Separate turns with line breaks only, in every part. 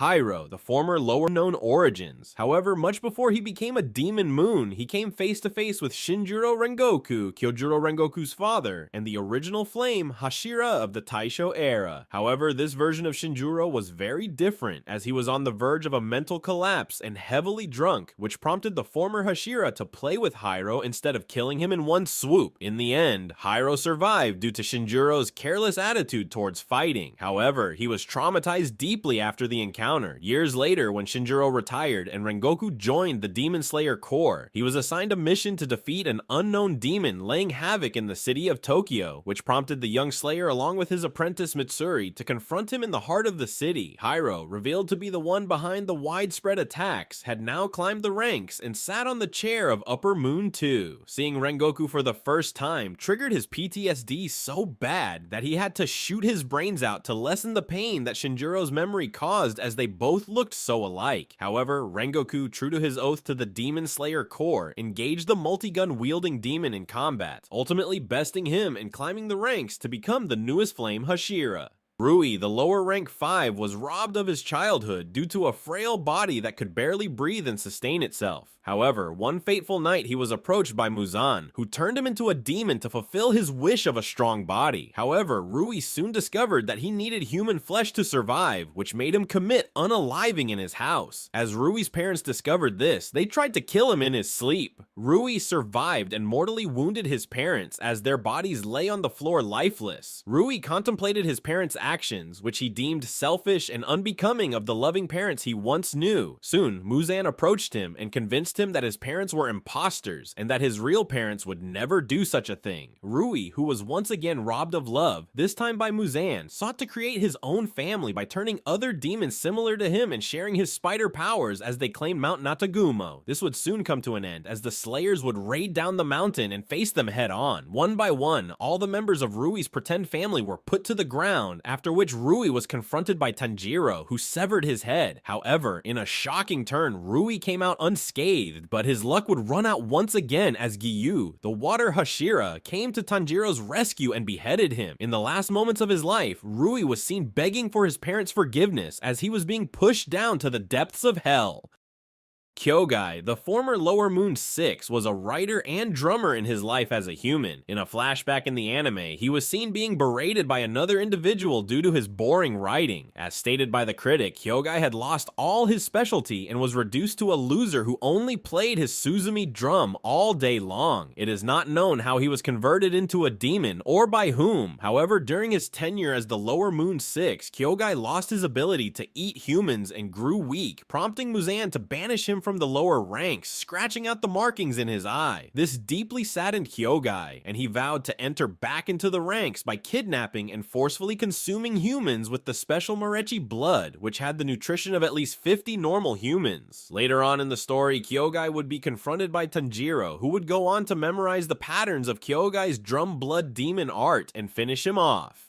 Hairo, the former lower-known origins. However, much before he became a demon moon, he came face-to-face with Shinjuro Rengoku, Kyojuro Rengoku's father, and the original flame, Hashira of the Taisho era. However, this version of Shinjuro was very different, as he was on the verge of a mental collapse and heavily drunk, which prompted the former Hashira to play with Hairo instead of killing him in one swoop. In the end, Hairo survived due to Shinjuro's careless attitude towards fighting. However, he was traumatized deeply after the encounter. Years later, when Shinjuro retired and Rengoku joined the Demon Slayer Corps, he was assigned a mission to defeat an unknown demon laying havoc in the city of Tokyo, which prompted the young Slayer along with his apprentice Mitsuri to confront him in the heart of the city. Hairo, revealed to be the one behind the widespread attacks, had now climbed the ranks and sat on the chair of Upper Moon 2. Seeing Rengoku for the first time triggered his PTSD so bad that he had to shoot his brains out to lessen the pain that Shinjuro's memory caused, as they both looked so alike. However, Rengoku, true to his oath to the Demon Slayer Corps, engaged the multi-gun wielding demon in combat, ultimately besting him and climbing the ranks to become the newest flame Hashira. Rui, the lower rank 5, was robbed of his childhood due to a frail body that could barely breathe and sustain itself. However, one fateful night he was approached by Muzan, who turned him into a demon to fulfill his wish of a strong body. However, Rui soon discovered that he needed human flesh to survive, which made him commit unaliving in his house. As Rui's parents discovered this, they tried to kill him in his sleep. Rui survived and mortally wounded his parents as their bodies lay on the floor lifeless. Rui contemplated his parents' actions, which he deemed selfish and unbecoming of the loving parents he once knew. Soon, Muzan approached him and convinced him that his parents were imposters and that his real parents would never do such a thing. Rui, who was once again robbed of love, this time by Muzan, sought to create his own family by turning other demons similar to him and sharing his spider powers as they claimed Mount Natagumo. This would soon come to an end as the Slayers would raid down the mountain and face them head on. One by one, all the members of Rui's pretend family were put to the ground, after which Rui was confronted by Tanjiro, who severed his head. However, in a shocking turn, Rui came out unscathed, but his luck would run out once again as Gyu, the water Hashira, came to Tanjiro's rescue and beheaded him. In the last moments of his life, Rui was seen begging for his parents' forgiveness as he was being pushed down to the depths of hell. Kyogai, the former Lower Moon 6, was a writer and drummer in his life as a human. In a flashback in the anime, he was seen being berated by another individual due to his boring writing. As stated by the critic, Kyogai had lost all his specialty and was reduced to a loser who only played his Suzumi drum all day long. It is not known how he was converted into a demon or by whom. However, during his tenure as the Lower Moon 6, Kyogai lost his ability to eat humans and grew weak, prompting Muzan to banish him from the lower ranks, scratching out the markings in his eye. This deeply saddened Kyogai, and he vowed to enter back into the ranks by kidnapping and forcefully consuming humans with the special Morechi blood, which had the nutrition of at least 50 normal humans. Later on in the story, Kyogai would be confronted by Tanjiro, who would go on to memorize the patterns of Kyogai's drum blood demon art and finish him off.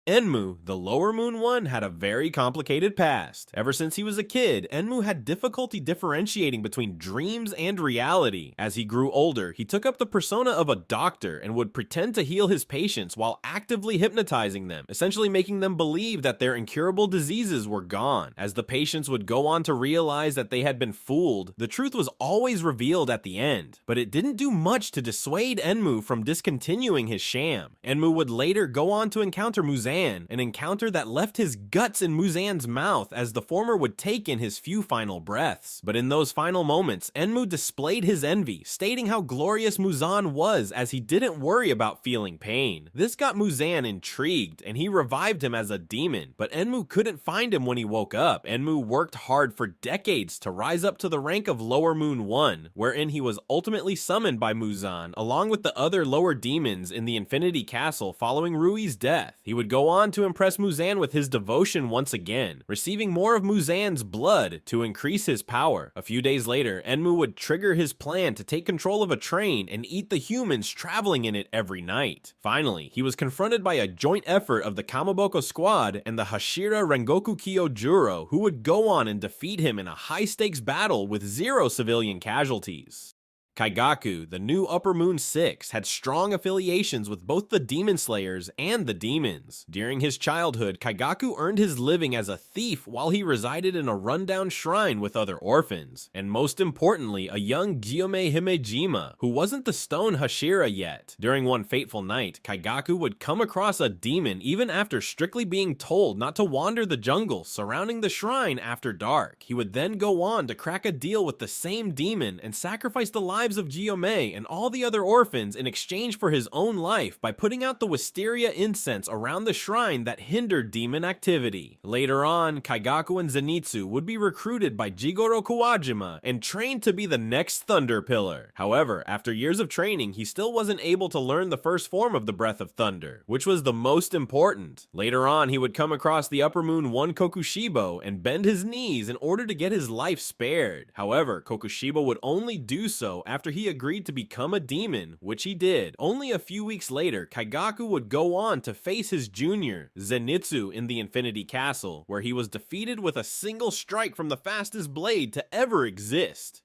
Enmu, the Lower Moon 1, had a very complicated past. Ever since he was a kid, Enmu had difficulty differentiating between dreams and reality. As he grew older, he took up the persona of a doctor and would pretend to heal his patients while actively hypnotizing them, essentially making them believe that their incurable diseases were gone. As the patients would go on to realize that they had been fooled, the truth was always revealed at the end. But it didn't do much to dissuade Enmu from discontinuing his sham. Enmu would later go on to encounter Muzan, an encounter that left his guts in Muzan's mouth as the former would take in his few final breaths. But in those final moments, Enmu displayed his envy, stating how glorious Muzan was as he didn't worry about feeling pain. This got Muzan intrigued, and he revived him as a demon, but Enmu couldn't find him when he woke up. Enmu worked hard for decades to rise up to the rank of Lower Moon 1, wherein he was ultimately summoned by Muzan, along with the other lower demons in the Infinity Castle following Rui's death. He would go on to impress Muzan with his devotion once again, receiving more of Muzan's blood to increase his power. A few days later, Enmu would trigger his plan to take control of a train and eat the humans traveling in it every night. Finally, he was confronted by a joint effort of the Kamaboko squad and the Hashira Rengoku Kyojuro, who would go on and defeat him in a high-stakes battle with 0 civilian casualties. Kaigaku, the new Upper Moon 6, had strong affiliations with both the Demon Slayers and the demons. During his childhood, Kaigaku earned his living as a thief while he resided in a rundown shrine with other orphans, and most importantly, a young Gyome Himejima, who wasn't the stone Hashira yet. During one fateful night, Kaigaku would come across a demon even after strictly being told not to wander the jungle surrounding the shrine after dark. He would then go on to crack a deal with the same demon and sacrifice the lives of Gyome and all the other orphans in exchange for his own life by putting out the wisteria incense around the shrine that hindered demon activity. Later on, Kaigaku and Zenitsu would be recruited by Jigoro Kawajima and trained to be the next Thunder Pillar. However, after years of training, he still wasn't able to learn the first form of the Breath of Thunder, which was the most important. Later on, he would come across the Upper Moon 1 Kokushibo and bend his knees in order to get his life spared. However, Kokushibo would only do so after he agreed to become a demon, which he did. Only a few weeks later, Kaigaku would go on to face his junior, Zenitsu, in the Infinity Castle, where he was defeated with a single strike from the fastest blade to ever exist.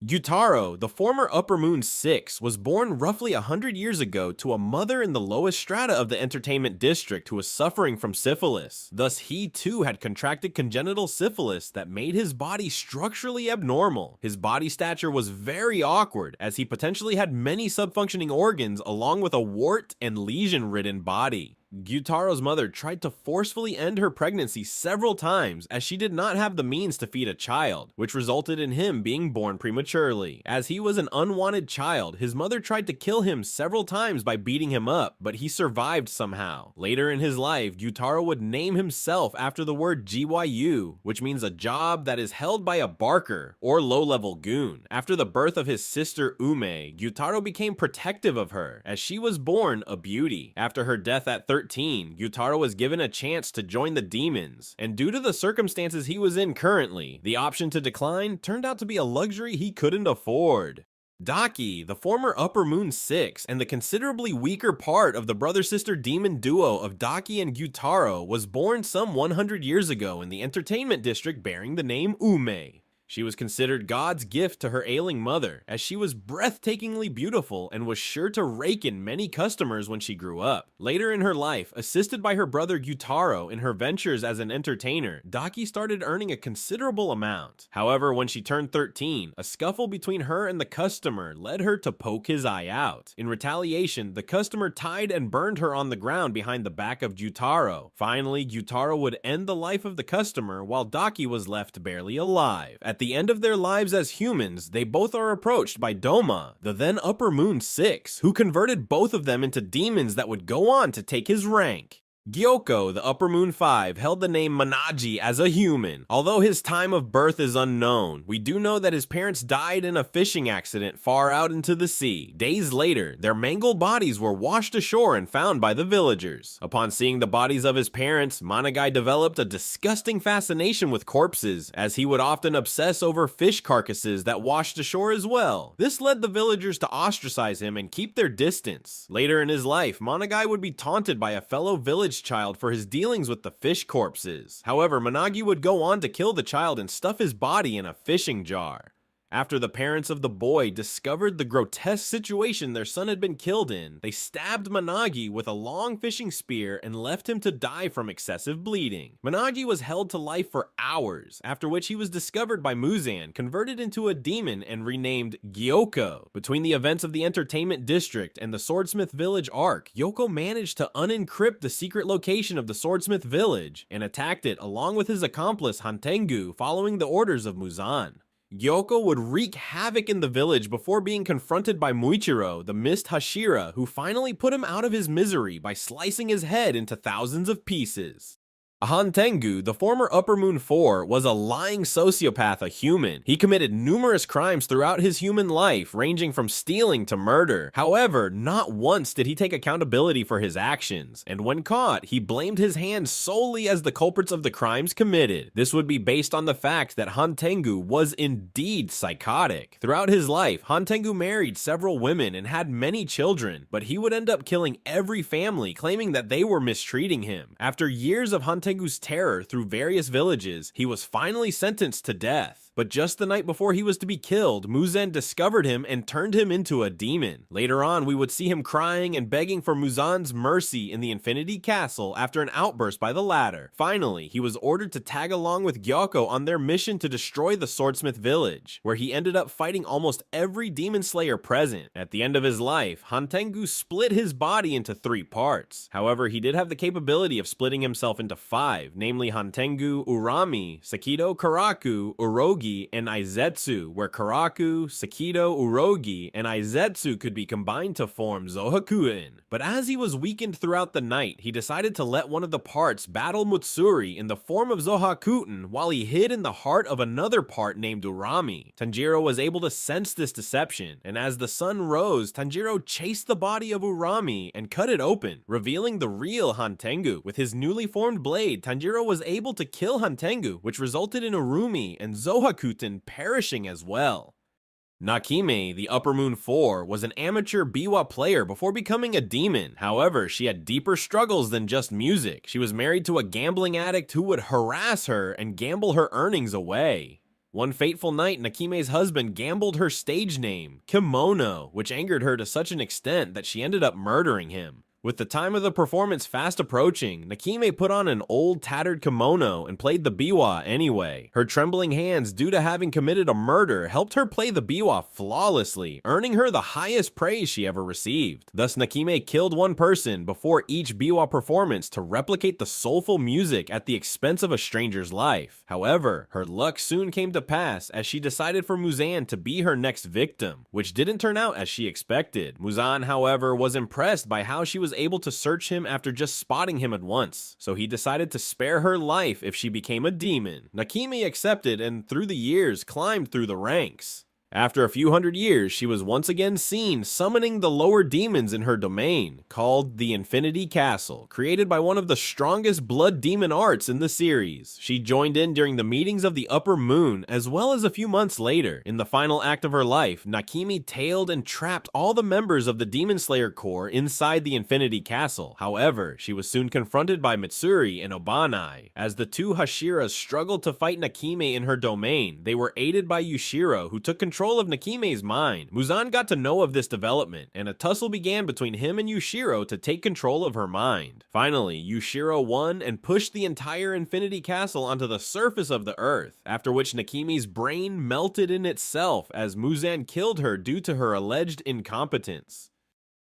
Gyutaro, the former Upper Moon 6, was born roughly 100 years ago to a mother in the lowest strata of the entertainment district who was suffering from syphilis. Thus, he too had contracted congenital syphilis that made his body structurally abnormal. His body stature was very awkward, as he potentially had many subfunctioning organs along with a wart and lesion-ridden body. Gyutaro's mother tried to forcefully end her pregnancy several times as she did not have the means to feed a child, which resulted in him being born prematurely. As he was an unwanted child, his mother tried to kill him several times by beating him up, but he survived somehow. Later in his life, Gyutaro would name himself after the word GYU, which means a job that is held by a barker or low-level goon. After the birth of his sister Ume, Gyutaro became protective of her, as she was born a beauty. After her death at 13, Gyutaro was given a chance to join the demons, and due to the circumstances he was in currently, the option to decline turned out to be a luxury he couldn't afford. Daki, the former Upper Moon 6 and the considerably weaker part of the brother-sister demon duo of Daki and Gyutaro, was born some 100 years ago in the entertainment district bearing the name Ume. She was considered God's gift to her ailing mother, as she was breathtakingly beautiful and was sure to rake in many customers when she grew up. Later in her life, assisted by her brother Gyutaro in her ventures as an entertainer, Daki started earning a considerable amount. However, when she turned 13, a scuffle between her and the customer led her to poke his eye out. In retaliation, the customer tied and burned her on the ground behind the back of Gyutaro. Finally, Gyutaro would end the life of the customer while Daki was left barely alive. At the end of their lives as humans, they both are approached by Doma, the then Upper Moon 6, who converted both of them into demons that would go on to take his rank. Gyokko, the Upper Moon 5, held the name Manaji as a human. Although his time of birth is unknown, we do know that his parents died in a fishing accident far out into the sea. Days later, their mangled bodies were washed ashore and found by the villagers. Upon seeing the bodies of his parents, Managai developed a disgusting fascination with corpses, as he would often obsess over fish carcasses that washed ashore as well. This led the villagers to ostracize him and keep their distance. Later in his life, Managai would be taunted by a fellow village child for his dealings with the fish corpses. However, Managi would go on to kill the child and stuff his body in a fishing jar. After the parents of the boy discovered the grotesque situation their son had been killed in, they stabbed Managi with a long fishing spear and left him to die from excessive bleeding. Managi was held to life for hours, after which he was discovered by Muzan, converted into a demon and renamed Gyokko. Between the events of the entertainment district and the Swordsmith Village arc, Gyokko managed to unencrypt the secret location of the Swordsmith Village and attacked it along with his accomplice Hantengu, following the orders of Muzan. Gyokko would wreak havoc in the village before being confronted by Muichiro, the Mist Hashira, who finally put him out of his misery by slicing his head into thousands of pieces. Hantengu, the former Upper Moon 4, was a lying sociopath, a human. He committed numerous crimes throughout his human life, ranging from stealing to murder. However, not once did he take accountability for his actions, and when caught, he blamed his hands solely as the culprits of the crimes committed. This would be based on the fact that Hantengu was indeed psychotic. Throughout his life, Hantengu married several women and had many children, but he would end up killing every family, claiming that they were mistreating him. After years of Hantengu Hantengu's terror through various villages, he was finally sentenced to death. But just the night before he was to be killed, Muzan discovered him and turned him into a demon. Later on, we would see him crying and begging for Muzan's mercy in the Infinity Castle after an outburst by the latter. Finally, he was ordered to tag along with Gyokko on their mission to destroy the Swordsmith village, where he ended up fighting almost every demon slayer present. At the end of his life, Hantengu split his body into 3 parts. However, he did have the capability of splitting himself into 5, namely Hantengu, Urami, Sakido, Karaku, Urogi, and Aizetsu, where Karaku, Sakido, Urogi, and Aizetsu could be combined to form Zohakuen. But as he was weakened throughout the night, he decided to let one of the parts battle Mutsuri in the form of Zohakuten while he hid in the heart of another part named Urami. Tanjiro was able to sense this deception, and as the sun rose, Tanjiro chased the body of Urami and cut it open, revealing the real Hantengu. With his newly formed blade, Tanjiro was able to kill Hantengu, which resulted in Urumi and Zohakuten perishing as well. Nakime, the Upper Moon 4, was an amateur biwa player before becoming a demon. However, she had deeper struggles than just music. She was married to a gambling addict who would harass her and gamble her earnings away. One fateful night, Nakime's husband gambled her stage name, Kimono, which angered her to such an extent that she ended up murdering him. With the time of the performance fast approaching, Nakime put on an old tattered kimono and played the biwa anyway. Her trembling hands due to having committed a murder helped her play the biwa flawlessly, earning her the highest praise she ever received. Thus Nakime killed one person before each biwa performance to replicate the soulful music at the expense of a stranger's life. However, her luck soon came to pass as she decided for Muzan to be her next victim, which didn't turn out as she expected. Muzan, however, was impressed by how she was able to search him after just spotting him at once, so he decided to spare her life if she became a demon. Nakime accepted and through the years climbed through the ranks. After a few hundred years, she was once again seen summoning the lower demons in her domain, called the Infinity Castle, created by one of the strongest blood demon arts in the series. She joined in during the meetings of the Upper Moon, as well as a few months later. In the final act of her life, Nakime tailed and trapped all the members of the Demon Slayer Corps inside the Infinity Castle. However, she was soon confronted by Mitsuri and Obanai. As the two Hashiras struggled to fight Nakime in her domain, they were aided by Yushiro, who took control of Nakime's mind. Muzan got to know of this development, and a tussle began between him and Yushiro to take control of her mind. Finally, Yushiro won and pushed the entire Infinity Castle onto the surface of the earth, after which Nakime's brain melted in itself as Muzan killed her due to her alleged incompetence.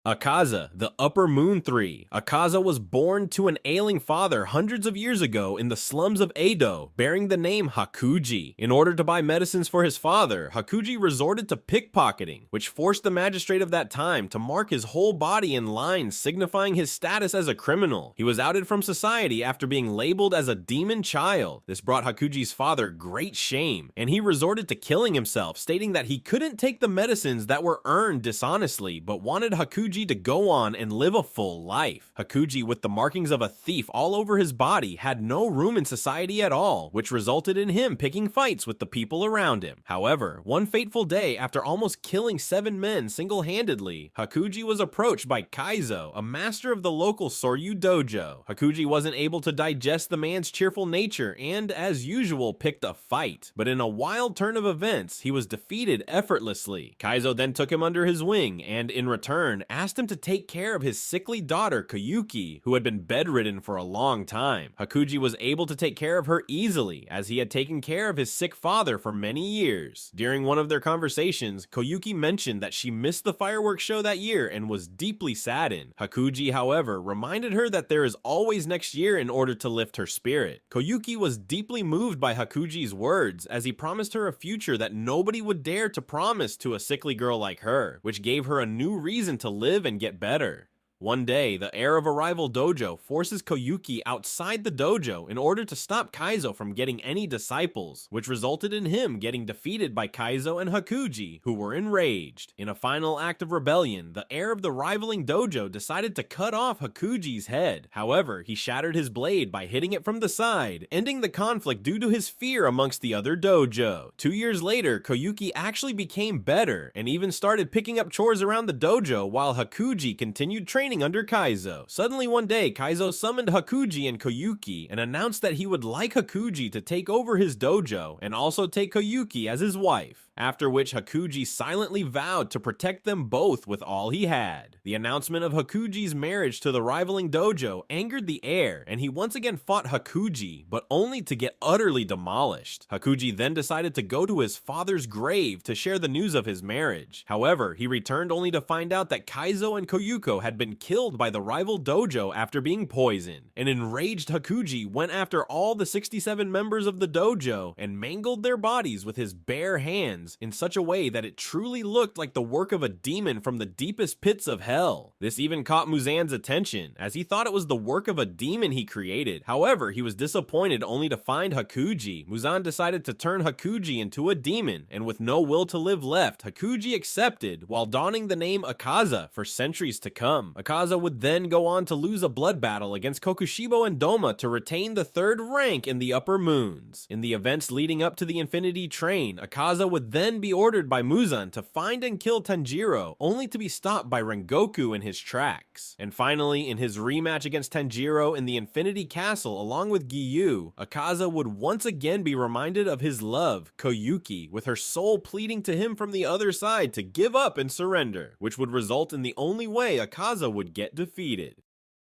Akaza, the Upper Moon 3. Akaza was born to an ailing father hundreds of years ago in the slums of Edo, bearing the name Hakuji. In order to buy medicines for his father, Hakuji resorted to pickpocketing, which forced the magistrate of that time to mark his whole body in lines signifying his status as a criminal. He was outed from society after being labeled as a demon child. This brought Hakuji's father great shame, and he resorted to killing himself, stating that he couldn't take the medicines that were earned dishonestly, but wanted Hakuji to go on and live a full life. Hakuji, with the markings of a thief all over his body, had no room in society at all, which resulted in him picking fights with the people around him. However, one fateful day, after almost killing 7 men single-handedly, Hakuji was approached by Kaizo, a master of the local Soryu dojo. Hakuji wasn't able to digest the man's cheerful nature and, as usual, picked a fight. But in a wild turn of events, he was defeated effortlessly. Kaizo then took him under his wing and, in return, asked him to take care of his sickly daughter Koyuki, who had been bedridden for a long time. Hakuji was able to take care of her easily, as he had taken care of his sick father for many years. During one of their conversations, Koyuki mentioned that she missed the fireworks show that year and was deeply saddened. Hakuji, however, reminded her that there is always next year in order to lift her spirit. Koyuki was deeply moved by Hakuji's words, as he promised her a future that nobody would dare to promise to a sickly girl like her, which gave her a new reason to live and get better. One day, the heir of a rival dojo forces Koyuki outside the dojo in order to stop Kaizo from getting any disciples, which resulted in him getting defeated by Kaizo and Hakuji, who were enraged. In a final act of rebellion, the heir of the rivaling dojo decided to cut off Hakuji's head. However, he shattered his blade by hitting it from the side, ending the conflict due to his fear amongst the other dojo. 2 years later, Koyuki actually became better, and even started picking up chores around the dojo while Hakuji continued training training under Kaizo. Suddenly one day, Kaizo summoned Hakuji and Koyuki and announced that he would like Hakuji to take over his dojo and also take Koyuki as his wife. After which Hakuji silently vowed to protect them both with all he had. The announcement of Hakuji's marriage to the rivaling dojo angered the heir, and he once again fought Hakuji, but only to get utterly demolished. Hakuji then decided to go to his father's grave to share the news of his marriage. However, he returned only to find out that Kaizo and Koyuko had been killed by the rival dojo after being poisoned. An enraged Hakuji went after all the 67 members of the dojo and mangled their bodies with his bare hands in such a way that it truly looked like the work of a demon from the deepest pits of hell. This even caught Muzan's attention, as he thought it was the work of a demon he created. However, he was disappointed only to find Hakuji. Muzan decided to turn Hakuji into a demon, and with no will to live left, Hakuji accepted while donning the name Akaza for centuries to come. Akaza would then go on to lose a blood battle against Kokushibo and Doma to retain the 3rd rank in the upper moons. In the events leading up to the Infinity Train, Akaza would then be ordered by Muzan to find and kill Tanjiro, only to be stopped by Rengoku in his tracks. And finally, in his rematch against Tanjiro in the Infinity Castle along with Giyu, Akaza would once again be reminded of his love, Koyuki, with her soul pleading to him from the other side to give up and surrender, which would result in the only way Akaza would get defeated.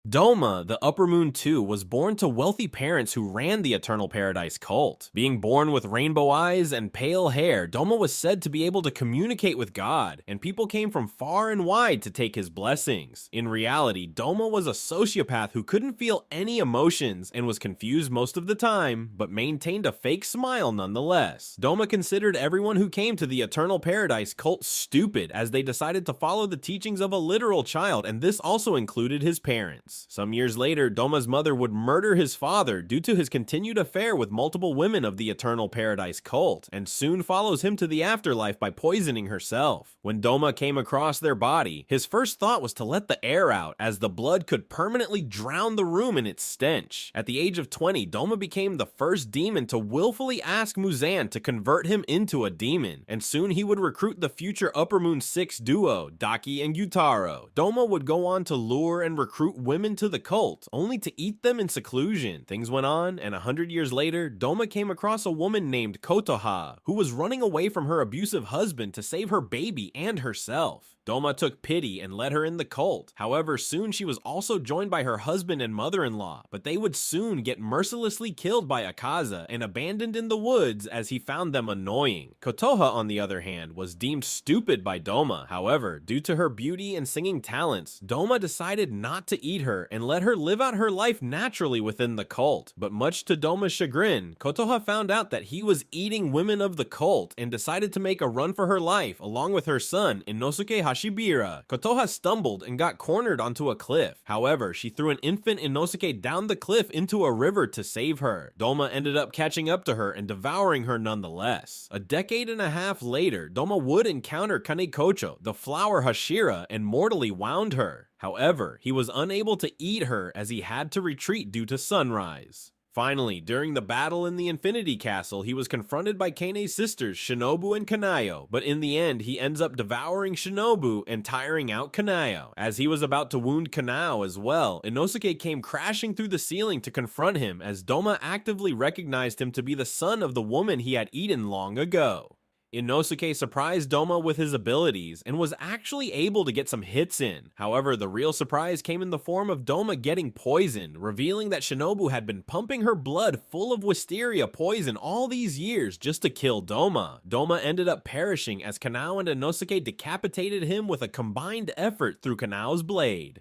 Doma, the Upper Moon 2, was born to wealthy parents who ran the Eternal Paradise cult. Being born with rainbow eyes and pale hair, Doma was said to be able to communicate with God, and people came from far and wide to take his blessings. In reality, Doma was a sociopath who couldn't feel any emotions and was confused most of the time, but maintained a fake smile nonetheless. Doma considered everyone who came to the Eternal Paradise cult stupid, as they decided to follow the teachings of a literal child, and this also included his parents. Some years later, Doma's mother would murder his father due to his continued affair with multiple women of the Eternal Paradise cult, and soon follows him to the afterlife by poisoning herself. When Doma came across their body, his first thought was to let the air out, as the blood could permanently drown the room in its stench. At the age of 20, Doma became the first demon to willfully ask Muzan to convert him into a demon, and soon he would recruit the future Upper Moon 6 duo, Daki and Gyutaro. Doma would go on to lure and recruit women to the cult, only to eat them in seclusion. Things went on, and 100 years later, Doma came across a woman named Kotoha, who was running away from her abusive husband to save her baby and herself. Doma took pity and led her in the cult. However, soon she was also joined by her husband and mother-in-law, but they would soon get mercilessly killed by Akaza and abandoned in the woods as he found them annoying. Kotoha, on the other hand, was deemed stupid by Doma. However, due to her beauty and singing talents, Doma decided not to eat her and let her live out her life naturally within the cult. But much to Doma's chagrin, Kotoha found out that he was eating women of the cult and decided to make a run for her life along with her son, Inosuke Hashibira. Kotoha stumbled and got cornered onto a cliff. However, she threw an infant Inosuke down the cliff into a river to save her. Doma ended up catching up to her and devouring her nonetheless. A decade and a half later, Doma would encounter Kanekocho, the flower Hashira, and mortally wound her. However, he was unable to eat her as he had to retreat due to sunrise. Finally, during the battle in the Infinity Castle, he was confronted by Kane's sisters, Shinobu and Kanayo, but in the end, he ends up devouring Shinobu and tiring out Kanayo. As he was about to wound Kanao as well, Inosuke came crashing through the ceiling to confront him, as Doma actively recognized him to be the son of the woman he had eaten long ago. Inosuke surprised Doma with his abilities and was actually able to get some hits in. However, the real surprise came in the form of Doma getting poisoned, revealing that Shinobu had been pumping her blood full of wisteria poison all these years just to kill Doma. Doma ended up perishing as Kanao and Inosuke decapitated him with a combined effort through Kanao's blade.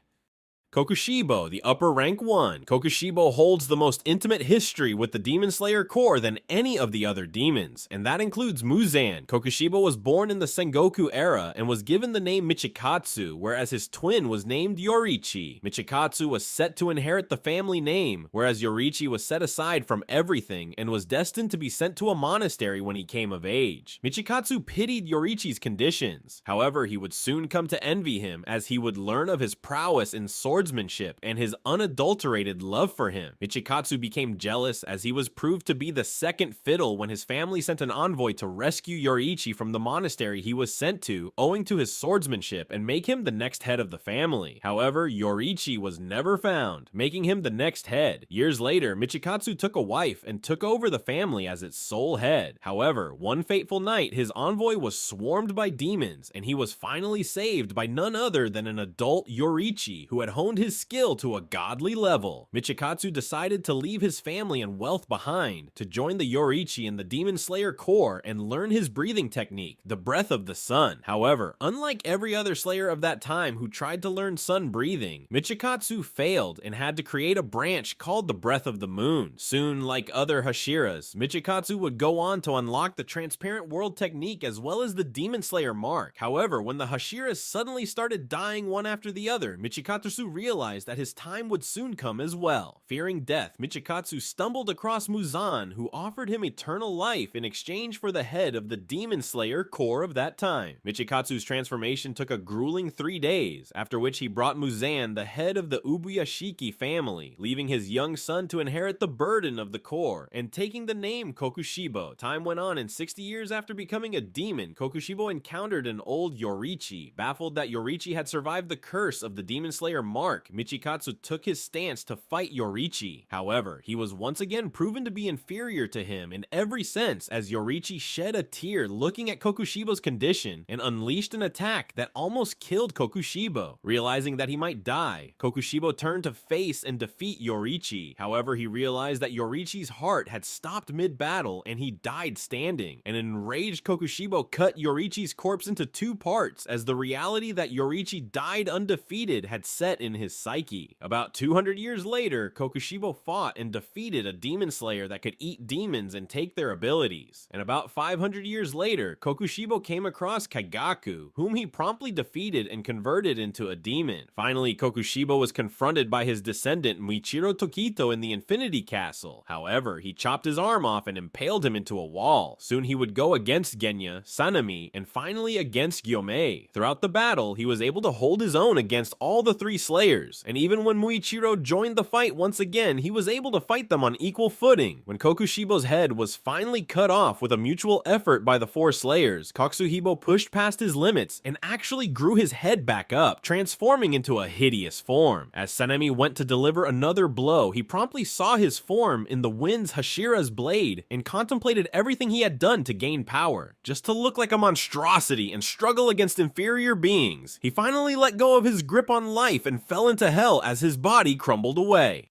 Kokushibo, the upper rank 1. Kokushibo holds the most intimate history with the Demon Slayer Corps than any of the other demons, and that includes Muzan. Kokushibo was born in the Sengoku era and was given the name Michikatsu, whereas his twin was named Yorichi. Michikatsu was set to inherit the family name, whereas Yorichi was set aside from everything and was destined to be sent to a monastery when he came of age. Michikatsu pitied Yorichi's conditions. However, he would soon come to envy him as he would learn of his prowess in sword swordsmanship and his unadulterated love for him. Michikatsu became jealous as he was proved to be the second fiddle when his family sent an envoy to rescue Yoriichi from the monastery he was sent to, owing to his swordsmanship, and make him the next head of the family. However, Yoriichi was never found, making him the next head. Years later, Michikatsu took a wife and took over the family as its sole head. However, one fateful night, his envoy was swarmed by demons, and he was finally saved by none other than an adult Yoriichi who had honed his skill to a godly level. Michikatsu decided to leave his family and wealth behind to join the Yoriichi in the Demon Slayer Corps and learn his breathing technique, the breath of the sun. However, unlike every other Slayer of that time who tried to learn sun breathing, Michikatsu failed and had to create a branch called the breath of the moon. Soon, like other Hashiras, Michikatsu would go on to unlock the transparent world technique as well as the Demon Slayer mark. However, when the Hashiras suddenly started dying one after the other, Michikatsu realized that his time would soon come as well. Fearing death, Michikatsu stumbled across Muzan, who offered him eternal life in exchange for the head of the Demon Slayer Corps of that time. Michikatsu's transformation took a grueling 3 days, after which he brought Muzan the head of the Ubuyashiki family, leaving his young son to inherit the burden of the Corps, and taking the name Kokushibo. Time went on, and 60 years after becoming a demon, Kokushibo encountered an old Yoriichi. Baffled that Yoriichi had survived the curse of the Demon Slayer mark, Michikatsu took his stance to fight Yoriichi. However, he was once again proven to be inferior to him in every sense, as Yoriichi shed a tear looking at Kokushibo's condition and unleashed an attack that almost killed Kokushibo. Realizing that he might die, Kokushibo turned to face and defeat Yoriichi. However, he realized that Yoriichi's heart had stopped mid-battle and he died standing. An enraged Kokushibo cut Yoriichi's corpse into 2 parts, as the reality that Yoriichi died undefeated had set in his psyche. About 200 years later, Kokushibo fought and defeated a demon slayer that could eat demons and take their abilities. And about 500 years later, Kokushibo came across Kaigaku, whom he promptly defeated and converted into a demon. Finally, Kokushibo was confronted by his descendant Muichiro Tokito in the Infinity Castle. However, he chopped his arm off and impaled him into a wall. Soon he would go against Genya, Sanemi, and finally against Gyomei. Throughout the battle, he was able to hold his own against all the 3 slayers, and even when Muichiro joined the fight once again, he was able to fight them on equal footing. When Kokushibo's head was finally cut off with a mutual effort by the 4 slayers, Kokushibo pushed past his limits and actually grew his head back up, transforming into a hideous form. As Sanemi went to deliver another blow, he promptly saw his form in the wind's Hashira's blade and contemplated everything he had done to gain power, just to look like a monstrosity and struggle against inferior beings. He finally let go of his grip on life and fell into hell as his body crumbled away.